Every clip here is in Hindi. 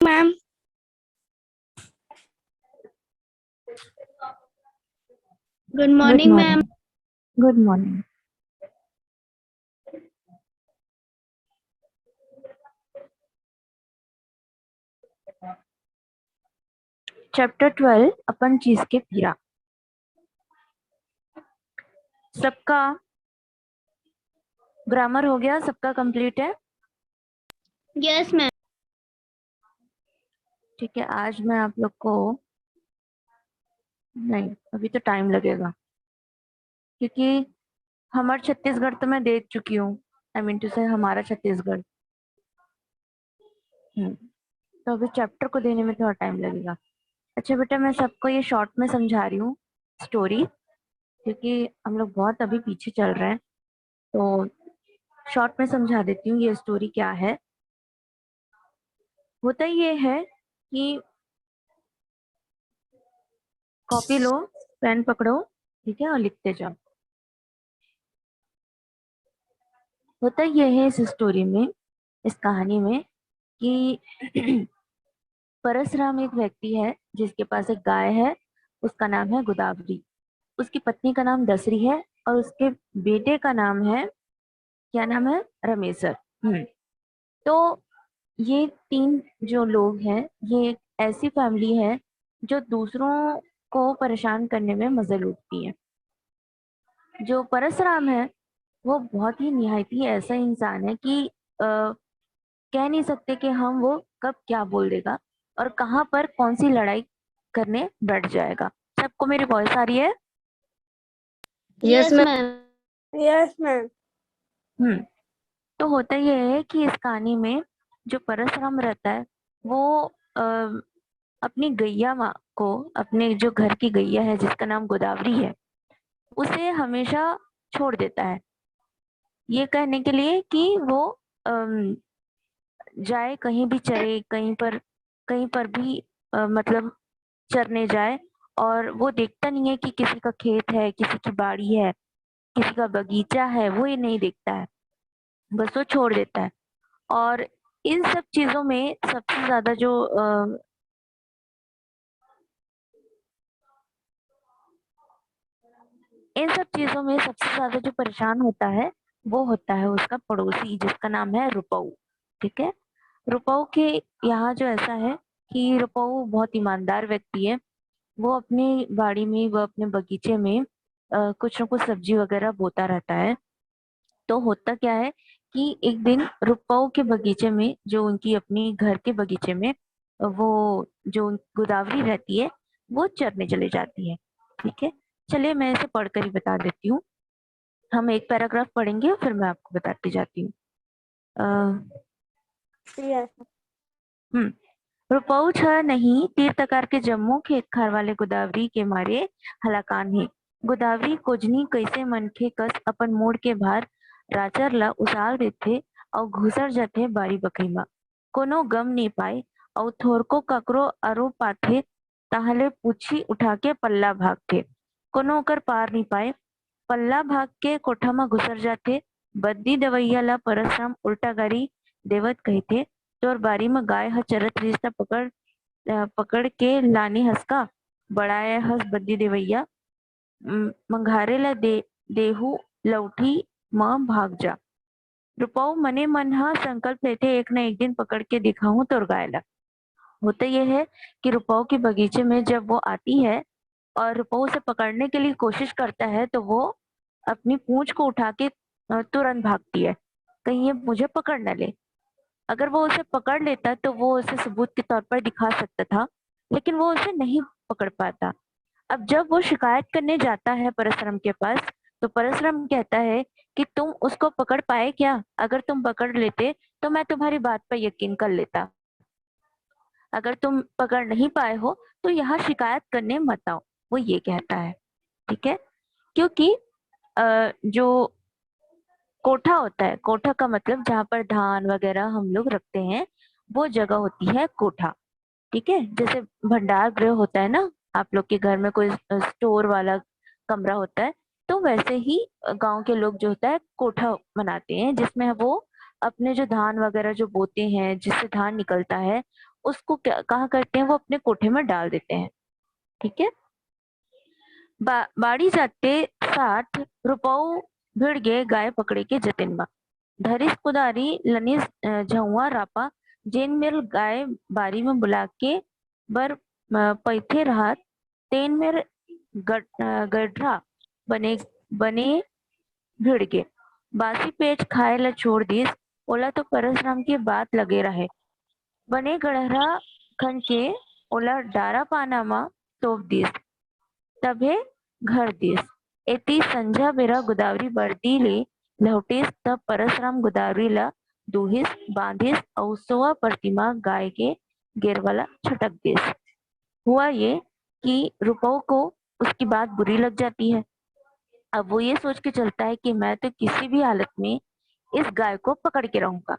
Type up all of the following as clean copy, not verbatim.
Ma'am. Good good morning ma'am. Morning. Good morning. Chapter 12 अपन चीज के पीरा। सबका ग्रामर हो गया, सबका कंप्लीट है। Yes ma'am. ठीक है, आज मैं आप लोग को नहीं, अभी तो टाइम लगेगा क्योंकि हमारा छत्तीसगढ़ तो मैं देख चुकी हूँ। आई मीन टू से हमारा छत्तीसगढ़। तो अभी चैप्टर को देने में थोड़ा टाइम लगेगा। अच्छा बेटा, मैं सबको ये शॉर्ट में समझा रही हूँ स्टोरी, क्योंकि हम लोग बहुत अभी पीछे चल रहे हैं। तो शॉर्ट में समझा देती हूँ ये स्टोरी क्या है। होता ये है कि कॉपी लो, पेन पकड़ो, ठीक है, और लिखते जाओ। होता यह है इस स्टोरी में, इस कहानी में, कि परशुराम एक व्यक्ति है जिसके पास एक गाय है। उसका नाम है गोदावरी। उसकी पत्नी का नाम दसरी है और उसके बेटे का नाम है, क्या नाम है, रमेसर। तो ये तीन जो लोग हैं, ये एक ऐसी फैमिली है जो दूसरों को परेशान करने में मजे लूटती है। जो परशुराम है वो बहुत ही निहायती ऐसा इंसान है कि कह नहीं सकते कि हम वो कब क्या बोल देगा और कहाँ पर कौन सी लड़ाई करने बैठ जाएगा। सबको मेरी वॉइस आ रही है? Yes ma'am. Yes ma'am. Hmm. तो होता यह है कि इस कहानी में जो परशुराम रहता है वो अ, अपनी गैया माँ को, अपने जो घर की गैया है जिसका नाम गोदावरी है, उसे हमेशा छोड़ देता है, ये कहने के लिए कि वो अम, जाए कहीं भी चरे, कहीं पर भी मतलब चरने जाए। और वो देखता नहीं है कि किसी का खेत है, किसी की बाड़ी है, किसी का बगीचा है, वो ये नहीं देखता है, बस वो छोड़ देता है। और इन सब चीजों में सबसे ज्यादा जो इन सब चीजों में सबसे ज्यादा जो परेशान होता है वो होता है उसका पड़ोसी जिसका नाम है रुपऊ। ठीक है, रुपऊ के यहाँ जो ऐसा है कि रुपऊ बहुत ईमानदार व्यक्ति है। वो अपनी बाड़ी में, वो अपने बगीचे में कुछ न कुछ सब्जी वगैरह बोता रहता है। तो होता क्या है कि एक दिन रुपऊ के बगीचे में, जो उनकी अपनी घर के बगीचे में, वो जो गोदावरी रहती है वो चरने चले जाती है। ठीक है, चलिए मैं इसे पढ़कर ही बता देती हूँ। हम एक पैराग्राफ पढ़ेंगे फिर मैं आपको बताती जाती हूँ। अ, यस। रुपऊ छ नहीं तीर तकार के जम्मू खेत खार वाले गोदावरी के मारे हलाकान है। गोदावरी कोजनी कैसे मनखे कस अपन मोड़ के भार राचर ला उसाल देथे और घुसर जाथे बारी बखरी मा। कोनो गम नहीं पाए और थोरको ककरो अरो पाथे ताहले पूछी उठा के पल्ला भागथे। कोनो ओकर पार नहीं पाए, पल्ला भाग के कोठा में घुसर जाथे। बद्दी दवैया ला परसराम उल्टा गारी देवत कहथे, तोर बारी में गाय ह चरत रहिस त पकड़ के लानी हसका, बड़ाया हस बद्दी देवैया, मंघारे ला देहू लौठी म भाग जा। रुपऊ मने मन हा संकल्प लेते, एक न एक दिन पकड़ के दिखाऊं तोर गाय ला। होता यह है कि रुपऊ के बगीचे में जब वो आती है और रुपऊ उसे पकड़ने के लिए कोशिश करता है तो वो अपनी पूंछ को उठा के तुरंत भागती है, कहीं ये मुझे पकड़ न ले। अगर वो उसे पकड़ लेता तो वो उसे सबूत के तौर पर दिखा सकता था, लेकिन वो उसे नहीं पकड़ पाता। अब जब वो शिकायत करने जाता है परशुराम के पास, तो परशुराम कहता है कि तुम उसको पकड़ पाए क्या? अगर तुम पकड़ लेते तो मैं तुम्हारी बात पर यकीन कर लेता। अगर तुम पकड़ नहीं पाए हो तो यहाँ शिकायत करने मत आओ, वो ये कहता है। ठीक है, क्योंकि जो कोठा होता है, कोठा का मतलब जहाँ पर धान वगैरह हम लोग रखते हैं, वो जगह होती है कोठा। ठीक है, जैसे भंडार गृह होता है ना, आप लोग के घर में कोई स्टोर वाला कमरा होता है, तो वैसे ही गांव के लोग जो होता है कोठा बनाते हैं जिसमें वो अपने जो धान वगैरह जो बोते हैं, जिससे धान निकलता है, उसको कहा करते हैं, वो अपने कोठे में डाल देते हैं। ठीक है। बाड़ी जाते साथ रुपऊ भिड़ गए गाय पकड़े के जतिन में। धरिस कुदारी लनिस झुआ रापा जेन मेल गाय बारी में बुला के बर पैथे रहा तेन मेर गड्ढा बने बने भिड़ के बासी पेच खाए ला छोड़ दिस। ओला तो परशुराम की बात लगे रहे। बने गड़हरा खन के ओला डारा पाना मा तोप दिस। तभे घर दिस। एती संझा बेरा गोदावरी बरदी ले लौटिस तब परशुराम गोदावरी ला दूहिस बांधिस और सोआ प्रतिमा गाय के गिरवाला छटक दिस। हुआ ये कि रुपऊ को उसकी बात बुरी लग जाती है। अब वो ये सोच के चलता है कि मैं तो किसी भी हालत में इस गाय को पकड़ के रहूंगा।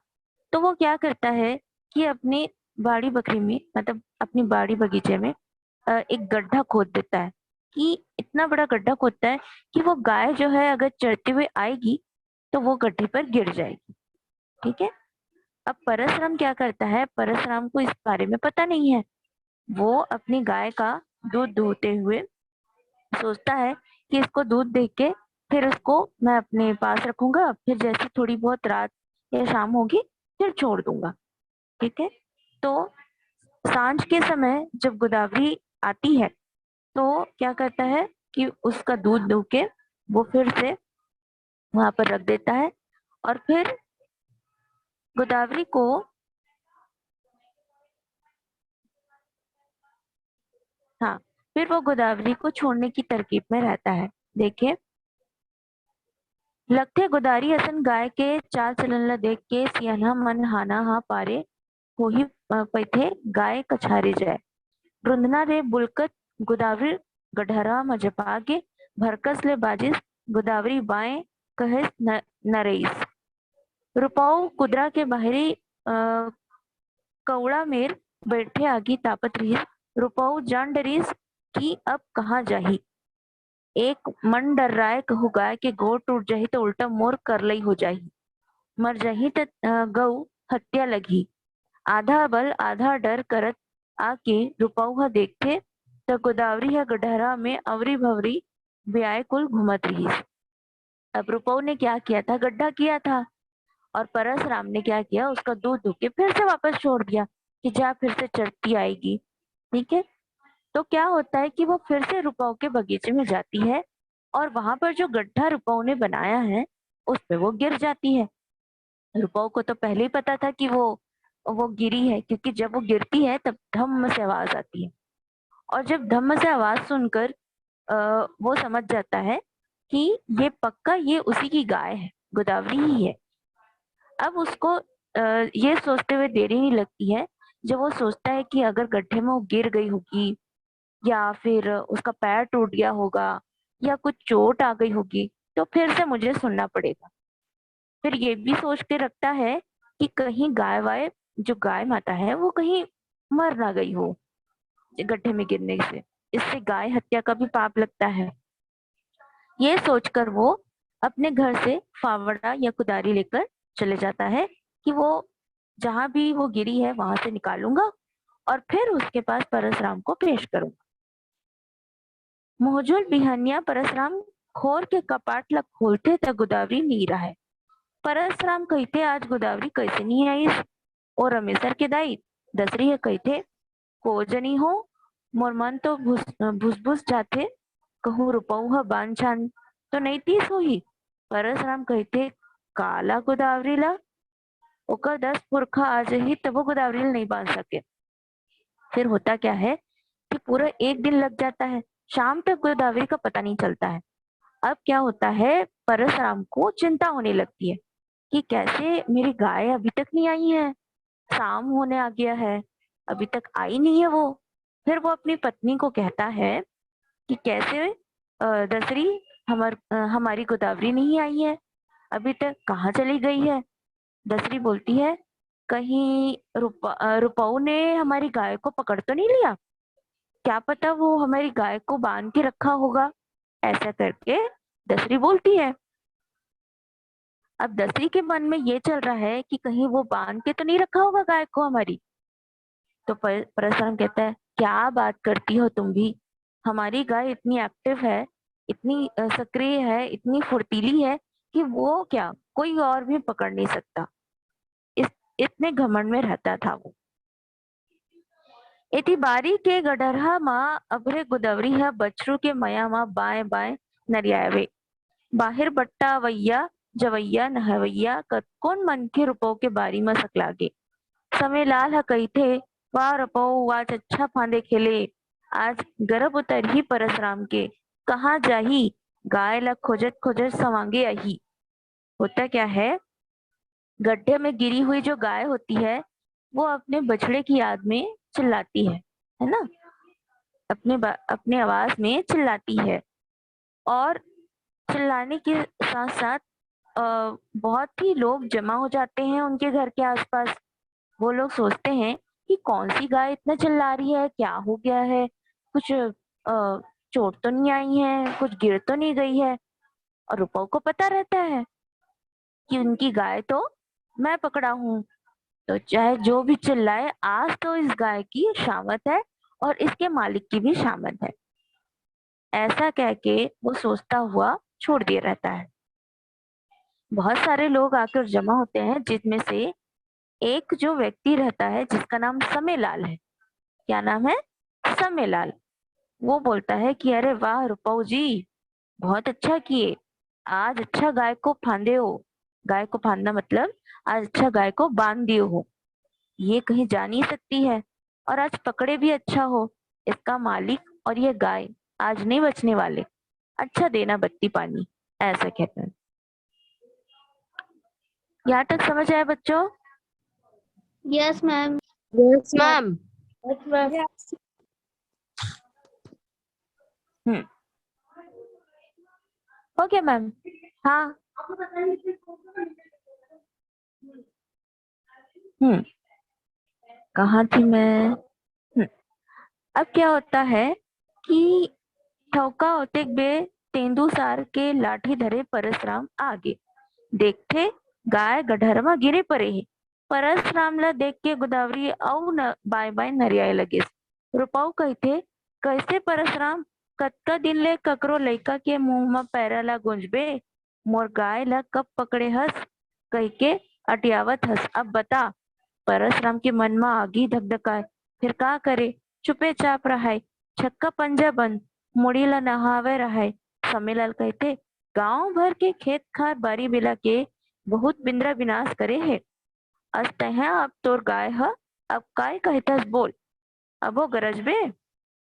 तो वो क्या करता है कि अपनी बाड़ी बकरी में, मतलब अपनी बाड़ी बगीचे में एक गड्ढा खोद देता है। कि इतना बड़ा गड्ढा खोदता है कि वो गाय जो है अगर चढ़ते हुए आएगी तो वो गड्ढे पर गिर जाएगी। ठीक है। अब परशुराम क्या करता है, परशुराम को इस बारे में पता नहीं है। वो अपनी गाय का दूध दूहते हुए सोचता है कि इसको दूध दे के फिर उसको मैं अपने पास रखूंगा, फिर जैसे थोड़ी बहुत रात या शाम होगी फिर छोड़ दूंगा। ठीक है। तो सांझ के समय जब गोदावरी आती है तो क्या करता है कि उसका दूध दो के वो फिर से वहां पर रख देता है और फिर गोदावरी को हाँ फिर वो गोदावरी को छोड़ने की तरकीब में रहता है। देखिए, लगथे गोदारी असन गाय के चाल चलन ला देख के सियाना मन हाना हा पारे हो ही पैथे गाय कछारे जाए। रुंधना रे बुलकत गोदावरी गढ़रा में जपागे भरकस ले बाजिस गोदावरी बाएं कहे नरेस। रुपाऊ कुदरा के बाहरी कौड़ा मेर बैठे आगी तापत रही। रुपाऊ जान डरीस कि अब कहाँ जाही। एक मन डर राय कहू गाय के गोड़ टूट जाही तो उल्टा मोर करलई हो जाही। मर जाही तो गऊ हत्या लगी। आधा बल आधा डर करत आके रुपऊ ह देखथे तो गोदावरी ह गढ़रा में अवरी भवरी ब्याय कुल घूमत रही। अब रुपऊ ने क्या किया था, गड्ढा किया था और परशुराम ने क्या किया, उसका दूध धो के फिर से वापस छोड़ दिया कि जा फिर से चढ़ती आएगी। ठीक है। तो क्या होता है कि वो फिर से रुपऊ के बगीचे में जाती है और वहां पर जो गड्ढा रुपऊ ने बनाया है उस पे वो गिर जाती है। रुपऊ को तो पहले ही पता था कि वो गिरी है, क्योंकि जब वो गिरती है तब धम्म से आवाज आती है और जब धम्म से आवाज सुनकर वो समझ जाता है कि ये पक्का ये उसी की गाय है, गोदावरी ही है। अब उसको ये सोचते हुए देरी नहीं लगती है। जब वो सोचता है कि अगर गड्ढे में वो गिर गई होगी या फिर उसका पैर टूट गया होगा या कुछ चोट आ गई होगी तो फिर से मुझे सुनना पड़ेगा। फिर ये भी सोच के रखता है कि कहीं गाय वाय जो गाय माता है वो कहीं मर ना गई हो गड्ढे में गिरने से, इससे गाय हत्या का भी पाप लगता है। ये सोचकर वो अपने घर से फावड़ा या कुदारी लेकर चले जाता है कि वो जहां भी वो गिरी है वहां से निकालूंगा और फिर उसके पास परशुराम को पेश करूंगा। मोहजुल बिहनिया परशुराम खोर के कपाट लग खोलते त गोदावरी नी रहा। परशुराम कहते आज गोदावरी कैसे नहीं आई और रमेशर के दाई दसरी है कहते को जनी हो मोर मन तो भुस जाते कहूँ रुपऊ ह बान छान तो नहीं तीस होही। परशुराम कहते काला गोदावरी ला ओकर 10 पुरखा आ जाही तब गोदावरी ला नहीं बांध सके। फिर होता क्या है कि पूरा एक दिन लग जाता है, शाम तक गोदावरी का पता नहीं चलता है। अब क्या होता है, परशुराम को चिंता होने लगती है कि कैसे मेरी गाय अभी तक नहीं आई है, शाम होने आ गया है अभी तक आई नहीं है वो। फिर वो अपनी पत्नी को कहता है कि कैसे दसरी हमारी गोदावरी नहीं आई है, अभी तक कहाँ चली गई है। दसरी बोलती है कहीं रुपऊ ने हमारी गाय को पकड़ तो नहीं लिया, क्या पता वो हमारी गाय को बांध के रखा होगा। ऐसा करके दसरी बोलती है। अब दसरी के मन में ये चल रहा है कि कहीं वो बांध के तो नहीं रखा होगा गाय को हमारी। तो परशुराम कहता है, क्या बात करती हो तुम भी? हमारी गाय इतनी एक्टिव है, इतनी सक्रिय है, इतनी फुर्तीली है कि वो क्या कोई और भी पकड़ नहीं सकता। इस इतने घमंड में रहता था वो। एती बारी के गडरहा माँ अभरे गोदावरी है बछरू के मया माँ बाएं बाएं नरियावे बाहिर बट्टा वैया जवैया नहवैया कौन मन के रुपो के बारी में सकलागे समय लाल ह कही थे वाह रपो आज अच्छा फांदे खेले आज गर्भ उतर ही परसराम के कहाँ जाही गाय ला खोजत खोजत सवांगे आही। होता क्या है, गड्ढे में गिरी हुई जो गाय होती है वो अपने बछड़े की याद में चिल्लाती है ना, अपने आवाज में चिल्लाती है। और चिल्लाने के साथ साथ बहुत ही लोग जमा हो जाते हैं उनके घर के आसपास। वो लोग सोचते हैं कि कौन सी गाय इतना चिल्ला रही है, क्या हो गया है, कुछ चोट तो नहीं आई है, कुछ गिर तो नहीं गई है। और रुपौ को पता रहता है कि उनकी गाय तो मैं पकड़ा हूँ, तो चाहे जो भी चिल्लाए आज तो इस गाय की शामत है और इसके मालिक की भी शामत है। ऐसा कह के वो सोचता हुआ छोड़ दिया रहता है। बहुत सारे लोग आकर जमा होते हैं जिसमें से एक जो व्यक्ति रहता है जिसका नाम समयलाल है। क्या नाम है? समयलाल। वो बोलता है कि अरे वाह रुपौ जी, बहुत अच्छा किए, आज अच्छा गाय को फांदे हो। गाय को फांदना मतलब आज अच्छा गाय को बांध दिए हो, ये कहीं जा नहीं सकती है और आज पकड़े भी अच्छा हो। इसका मालिक और ये गाय आज नहीं बचने वाले, अच्छा देना बत्ती पानी, ऐसा कहता है। यहाँ तक समझ आया बच्चों? Yes, ma'am. Yes, ma'am. Yes, ma'am. Yes. हम्म, ओके मैम। हाँ। हम्म, कहाँ थी मैं? अब क्या होता है कि ठौका होते बे तेंदुसार के लाठी धरे परसराम आगे देखते गाय गढ़रमा गिरे पड़े है। परसराम ला देख के गोदावरी औ न बाय बाय नरियाए लगे। रुपाऊ कहते, कैसे परसराम, कतका दिन ले ककरो लइका के मुंह में पैरा ला गुंजबे, मोर गाय ला कब पकड़े हस कह के अटियावत हस, अब बता। परसराम के मन में आगी धकधकाए, फिर का करे, चुपे चाप रहाय, छक्का पंजा बंद, मुड़ी ला नहावे रहाय। समीलाल कहते, गांव भर के खेत खार बारी बेला के बहुत बिंद्रा विनाश करे है। अस तह अब तोर गाय ह, अब काय कहतस बोल। अब वो गरजबे,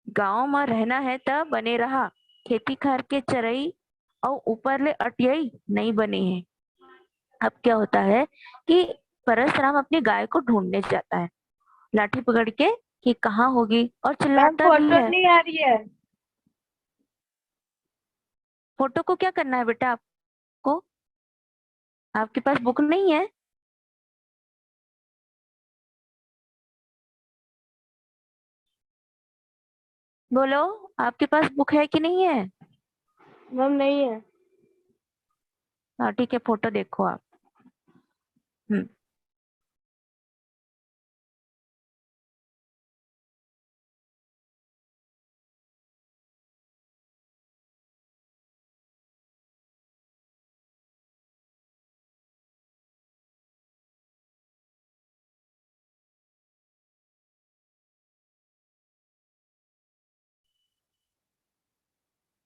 गांव में रहना है त बने रहा, खेती खार के चरई और ऊपर ले अटियाई नहीं बने हैं। अब क्या होता है कि परशुराम अपनी गाय को ढूंढने जाता है लाठी पकड़ के कि कहाँ होगी, और मैम चिल्लाता भी फोटो है। नहीं आ रही है। फोटो को क्या करना है बेटा आपको? आपके पास बुक नहीं है? बोलो, आपके पास बुक है कि नहीं है? मैम नहीं है। हाँ ठीक है, फोटो देखो आप। हम्म,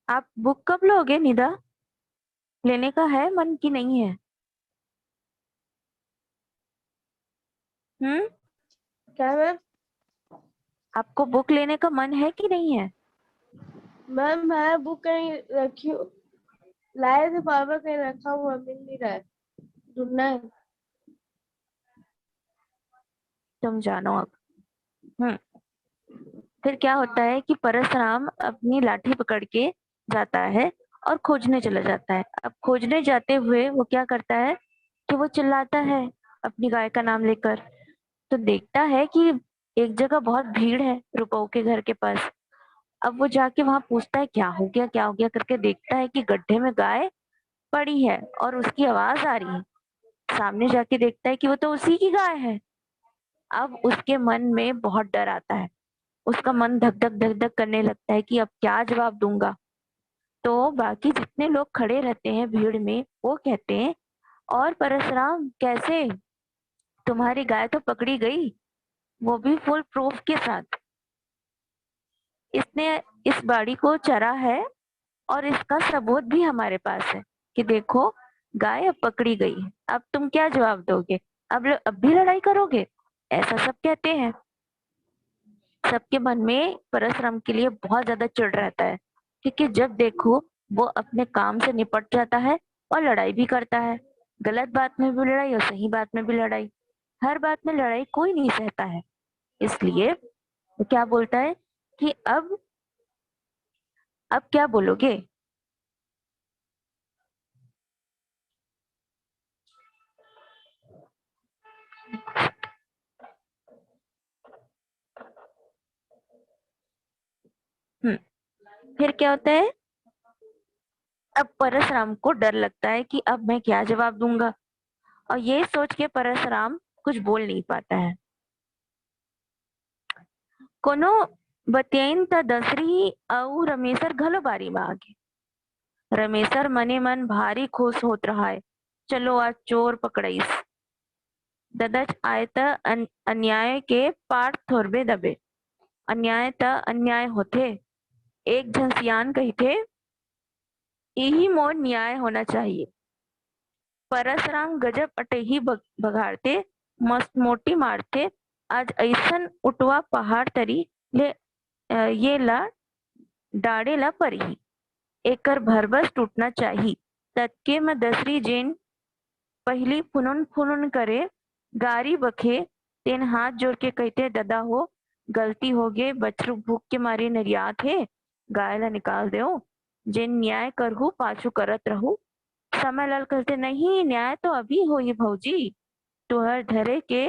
आप बुक कब लोगे निदा? लेने का है मन की नहीं है? हम्म, क्या मैम? आपको बुक लेने का मन है कि नहीं है? मैम मैं बुक कहीं रखी लाए थे, पापा कहीं रखा हुआ मिल नहीं रहा है, ढूंढना है। तुम जानो अब। हम्म, फिर क्या होता है कि परशुराम अपनी लाठी पकड़ के जाता है और खोजने चला जाता है। अब खोजने जाते हुए वो क्या करता है कि वो चिल्लाता है अपनी गाय का नाम लेकर। तो देखता है कि एक जगह बहुत भीड़ है रुपौ के घर के पास। अब वो जाके वहां पूछता है क्या हो गया करके देखता है कि गड्ढे में गाय पड़ी है और उसकी आवाज आ रही है। सामने जाके देखता है कि वो तो उसी की गाय है। अब उसके मन में बहुत डर आता है। उसका मन धक धक करने लगता है कि अब क्या जवाब दूंगा। तो बाकी जितने लोग खड़े रहते हैं भीड़ में वो कहते हैं, और परशुराम कैसे, तुम्हारी गाय तो पकड़ी गई, वो भी फुल प्रूफ के साथ। इसने इस बाड़ी को चरा है और इसका सबूत भी हमारे पास है कि देखो गाय अब पकड़ी गई है। अब तुम क्या जवाब दोगे? अब भी लड़ाई करोगे? ऐसा सब कहते हैं। सबके मन में परशुराम के लिए बहुत ज्यादा चिढ़ रहता है, क्योंकि जब देखो वो अपने काम से निपट जाता है और लड़ाई भी करता है। गलत बात में भी लड़ाई और सही बात में भी लड़ाई, हर बात में लड़ाई कोई नहीं सहता है। इसलिए वो क्या बोलता है कि अब क्या बोलोगे? हम्म फिर क्या होता है? अब परशुराम को डर लगता है कि अब मैं क्या जवाब दूंगा, और ये सोच के परशुराम कुछ बोल नहीं पाता है। कोनो बतियन त दसरी और रमेशर घलो बारी में आगे। रमेशर मने मन भारी खुश होत रहा है। चलो आज चोर पकड़ाइस। ददच आए त अन्याय के पाठ थोरबे दबे। अन्याय त अन्याय होथे। एक झन सियान कही थे, यही मोर न्याय होना चाहिए। परशुराम गजब अटही बघाड़ते, मस्त मोटी मारते। आज ऐसन उठवा पहाड़ तरी ले ये ला डाड़े ला परी। एकर भरबस टूटना चाहिए। तत्के में दसरी जेन पहली फुनुन फुनुन करे, गारी बखे, तेन हाथ जोड़ के कहते ददा हो, गलती हो गए, बछरू भूख के मारे नरियात है, गाय ला निकाल दो। जेन न्याय करहू पाछू करत रहू। समय लाल कहते नहीं, न्याय तो अभी हो ये भौजी, तुहर धरे के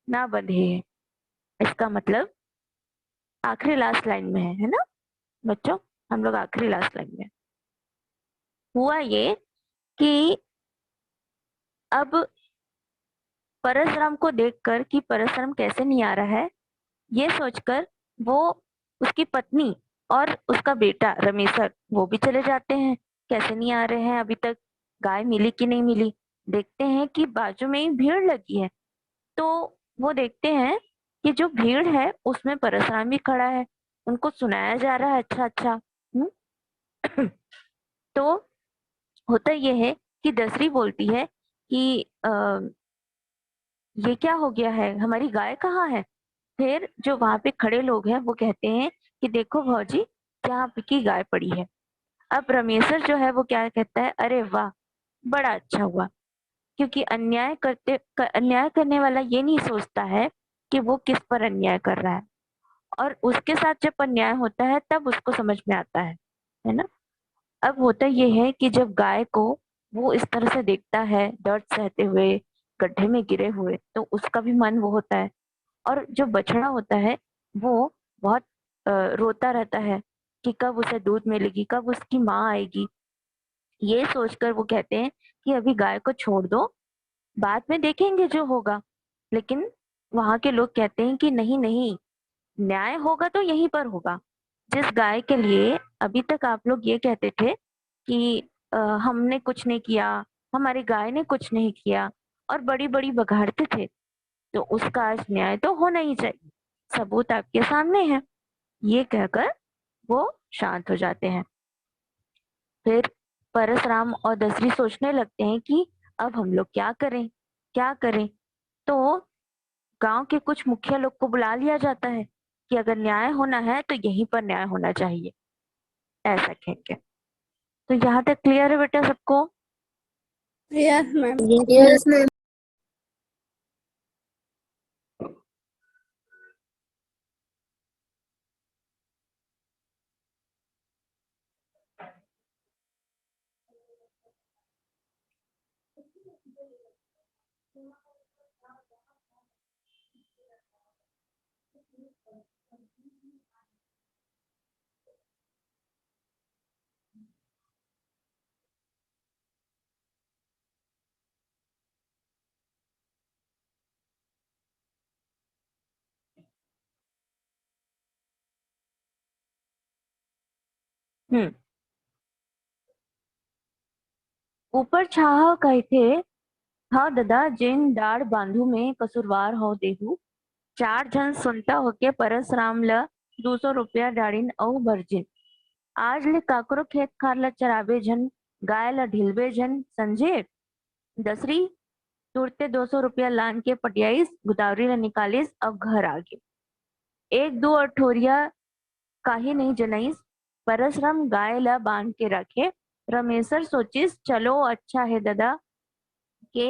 ना बंधे है। इसका मतलब आखिरी लास्ट लाइन में है ना बच्चों? हम लोग आखिरी लास्ट लाइन में। हुआ ये कि अब परशुराम को देखकर कि परशुराम कैसे नहीं आ रहा है, ये सोचकर वो, उसकी पत्नी और उसका बेटा रमेशर वो भी चले जाते हैं। कैसे नहीं आ रहे हैं अभी तक, गाय मिली कि नहीं मिली। देखते हैं कि बाजू में ही भीड़ लगी है। तो वो देखते हैं कि जो भीड़ है उसमें परशुराम भी खड़ा है। उनको सुनाया जा रहा है अच्छा अच्छा। तो होता ये है कि दसरी बोलती है कि ये क्या हो गया है, हमारी गाय कहाँ है? फिर जो वहां पे खड़े लोग हैं वो कहते हैं कि देखो भौजी, क्या आपकी गाय पड़ी है। अब रमेशर जो है वो क्या कहता है, अरे वाह, बड़ा अच्छा हुआ। क्योंकि अन्याय करने वाला ये नहीं सोचता है कि वो किस पर अन्याय कर रहा है, और उसके साथ जब अन्याय होता है तब उसको समझ में आता है ना। अब होता ये है कि जब गाय को वो इस तरह से देखता है दर्द सहते हुए, गड्ढे में गिरे हुए, तो उसका भी मन वो होता है। और जो बछड़ा होता है वो बहुत रोता रहता है कि कब उसे दूध मिलेगी, कब उसकी माँ आएगी। ये सोचकर वो कहते हैं कि अभी गाय को छोड़ दो, बाद में देखेंगे जो होगा। लेकिन वहां के लोग कहते हैं कि नहीं नहीं, न्याय होगा तो यहीं पर होगा। जिस गाय के लिए अभी तक आप लोग ये कहते थे कि हमने कुछ नहीं किया, हमारी गाय ने कुछ नहीं किया, और बड़ी बड़ी बघाड़ते थे, तो उसका आज न्याय तो होना ही चाहिए। सबूत आपके सामने है। ये कहकर वो शांत हो जाते हैं। फिर परशुराम और दसरी सोचने लगते हैं कि अब हम लोग क्या करें, क्या करें। तो गांव के कुछ मुखिया लोग को बुला लिया जाता है कि अगर न्याय होना है तो यहीं पर न्याय होना चाहिए, ऐसा कह के। तो यहाँ तक क्लियर है बेटा सबको? Yes, ma'am. Yes, ma'am. हम्म ऊपर छाह कहते हाँ दादा जिन दाढ़ बांधू में कसूरवार हो देहू चार जन सुनता होके परसराम ल 200 रुपया डाड़ीन औ भरजिन आज ले काकरो खेत खार ल चराबे झन गाय ल ढिलबे झन संजे दसरी तुरते 200 रुपया लान के पटियाईस गुदावरी ल निकालिस अब घर आगे एक दो अठोरिया काहे नहीं जनाइस परसराम गाय ला बांध के रखे रमेशर सोचिस चलो अच्छा है दादा के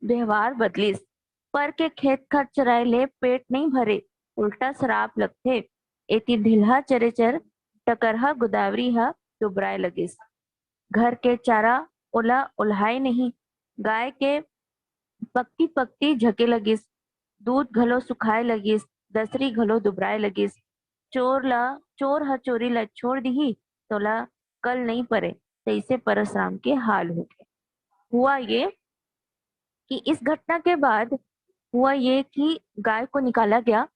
व्यवहार बदलिस पर के खेत खर चराए ले पेट नहीं भरे उल्टा शराब लगथे एती ढिल्हा चरेचर टकरहा गुदावरी हा दुबराए लगिस घर के चारा ओला उल्हाय नहीं गाय के पकती पकती झके लगिस दूध घलो सुखाए लगिस दसरी घलो दुबराए लगिस चोर ह चोरी ला छोड़ दिही तोला कल नहीं परे तैसे परशुराम के हाल हो गए। हुआ ये कि इस घटना के बाद हुआ ये कि गाय को निकाला गया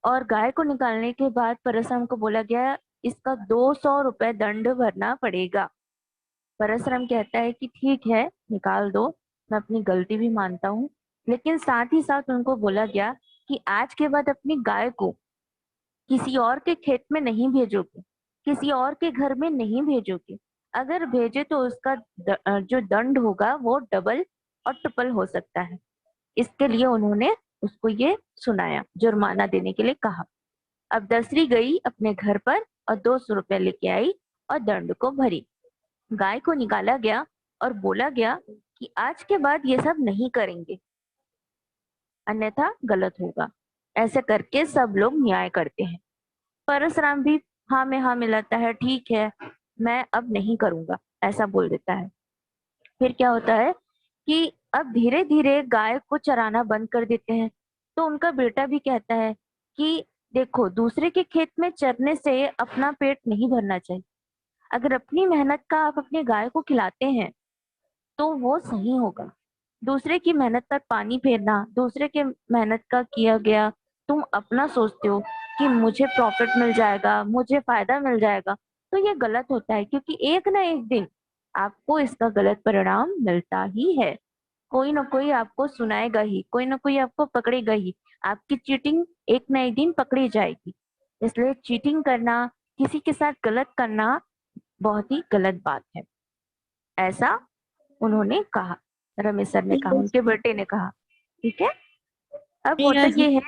और गाय को निकालने के बाद परशुराम को बोला गया इसका 200 रुपए दंड भरना पड़ेगा। परशुराम कहता है कि ठीक है निकाल दो, मैं अपनी गलती भी मानता हूँ, लेकिन साथ ही साथ उनको बोला गया कि आज के बाद अपनी गाय को किसी और के खेत में नहीं भेजोगे, किसी और के घर में नहीं भेजोगे। अगर भेजे तो उसका जो दंड होगा वो डबल और ट्रिपल हो सकता है। इसके लिए उन्होंने उसको ये सुनाया, जुर्माना देने के लिए कहा। अब दसरी गई अपने घर पर और 200 रुपया लेके आई और दंड को भरी। गाय को निकाला गया और बोला गया कि आज के बाद ये सब नहीं करेंगे, अन्यथा गलत होगा। ऐसे करके सब लोग न्याय करते हैं। परशुराम भी हाँ में हाँ मिलाता है, ठीक है मैं अब नहीं करूंगा, ऐसा बोल देता है। फिर क्या होता है कि अब धीरे धीरे गाय को चराना बंद कर देते हैं। तो उनका बेटा भी कहता है कि देखो दूसरे के खेत में चरने से अपना पेट नहीं भरना चाहिए। अगर अपनी मेहनत का आप अपनी गाय को खिलाते हैं तो वो सही होगा। दूसरे की मेहनत पर पानी फेरना, दूसरे के मेहनत का किया गया तुम अपना सोचते हो कि मुझे प्रॉफिट मिल जाएगा, मुझे फायदा मिल जाएगा, तो ये गलत होता है क्योंकि एक ना एक दिन आपको इसका गलत परिणाम मिलता ही है। कोई ना कोई आपको सुनाएगा ही, कोई ना कोई आपको पकड़ेगा ही। आपकी चीटिंग एक ना एक दिन पकड़ी जाएगी। इसलिए चीटिंग करना, किसी के साथ गलत करना बहुत ही गलत बात है, ऐसा उन्होंने कहा, रमेश सर ने कहा, यस उनके बेटे ने कहा। ठीक है। अब होता यस ये है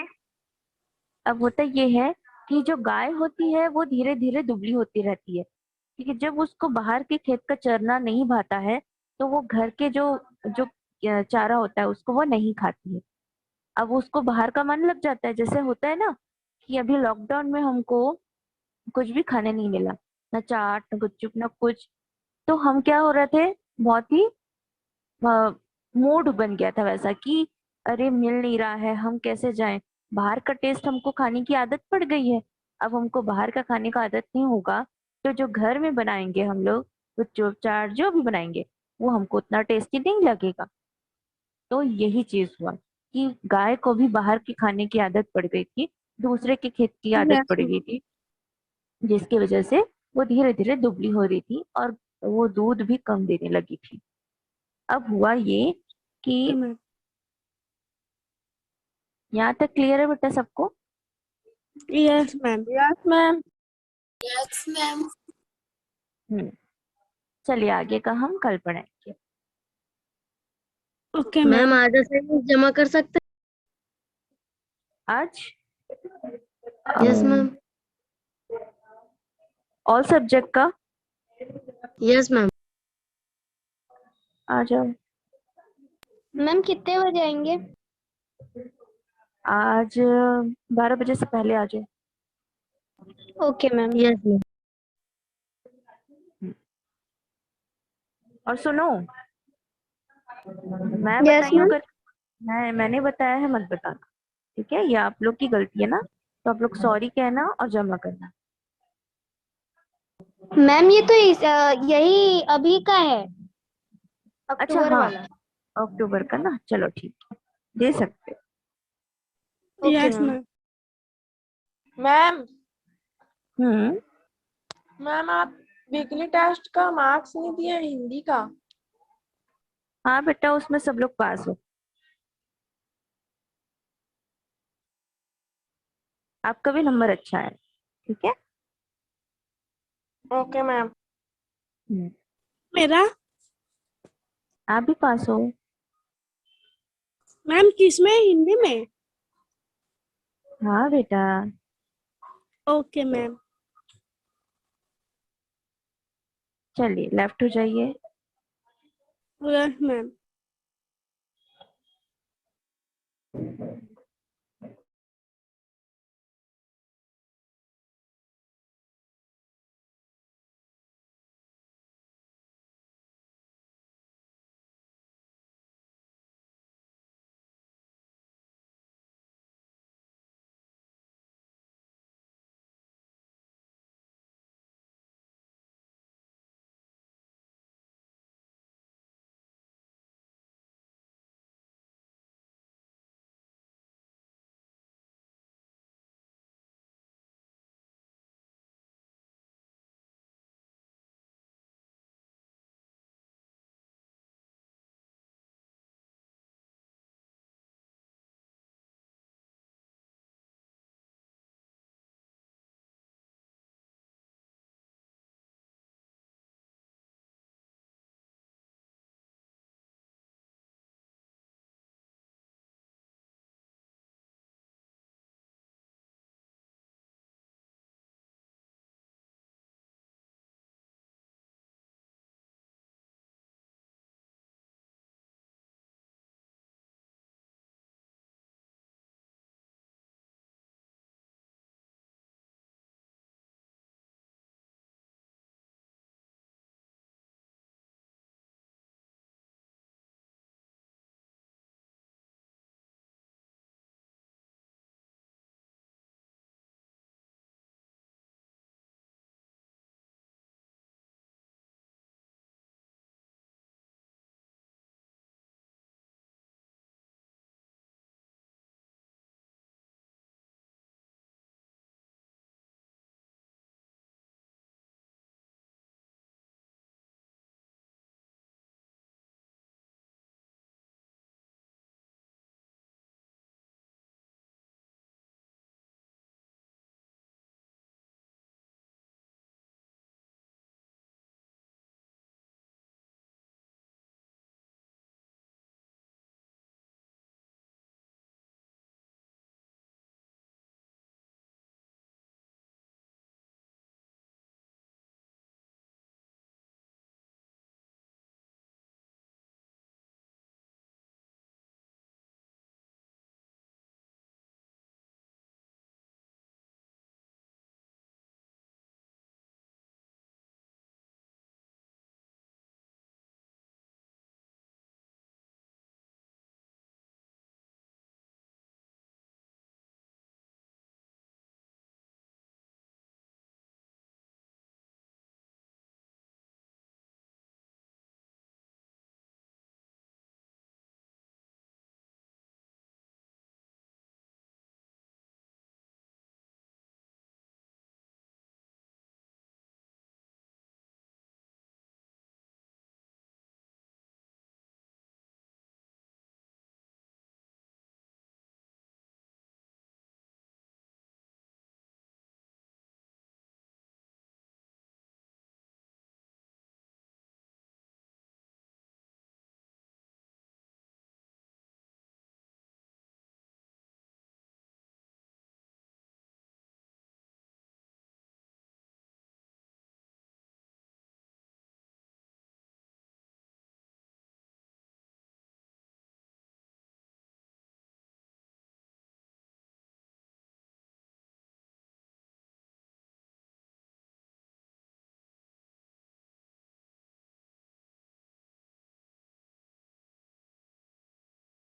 अब होता ये है कि जो गाय होती है वो धीरे धीरे दुबली होती रहती है, क्योंकि जब उसको बाहर के खेत का चरना नहीं भाता है तो वो घर के जो जो चारा होता है उसको वो नहीं खाती है। अब उसको बाहर का मन लग जाता है, जैसे होता है ना कि अभी लॉकडाउन में हमको कुछ भी खाने नहीं मिला, ना चाट ना गुपचुप ना कुछ। तो हम क्या हो रहे थे, बहुत ही मूड बन गया था वैसा कि अरे मिल नहीं रहा है, हम कैसे जाएं। बाहर का टेस्ट हमको खाने की आदत पड़ गई है। अब हमको बाहर का खाने का आदत नहीं होगा तो जो घर में बनाएंगे हम लोग, वो चुप चाट जो भी बनाएंगे वो हमको उतना टेस्टी नहीं लगेगा। तो यही चीज हुआ कि गाय को भी बाहर के खाने की आदत पड़ गई थी, दूसरे के खेत की आदत यस पड़ गई थी, जिसकी वजह से वो धीरे धीरे दुबली हो रही थी और वो दूध भी कम देने लगी थी। अब हुआ ये कि मैम। यहाँ तक क्लियर है बेटा सबको? Yes ma'am. Yes ma'am. Yes ma'am. Hmm चलिए आगे का हम कल पढ़ेंगे। Okay ma'am ma'am. आज असाइनमेंट जमा कर सकते आज हैं? Yes ma'am. ऑल सब्जेक्ट का यस मैम। आ जाओ। मैम कितने बजे आएंगे? आज 12 बजे से पहले आ जाओ। Okay ma'am. Yes ma'am. और सुनो, मैं यस बताई हूँ मैम। कर मैंने बताया है मत बताना, ठीक है? ये आप लोग की गलती है ना, तो आप लोग सॉरी कहना और जमा करना। मैम ये तो यही अभी का है, अच्छा अक्टूबर हाँ, वाला। अक्टूबर का ना, चलो ठीक है, दे सकते हो। Okay yes ma'am. मैम हम्म मैम आप वीकली टेस्ट का मार्क्स नहीं दिया हिंदी का। हाँ बेटा, उसमें सब लोग पास हो। आपका भी नंबर अच्छा है, ठीक है। Okay ma'am. हम्म, मेरा आप भी पास हो। मैम किसमें, हिंदी में? हाँ बेटा। Okay ma'am. चलिए लेफ्ट हो जाइए। Yes ma'am.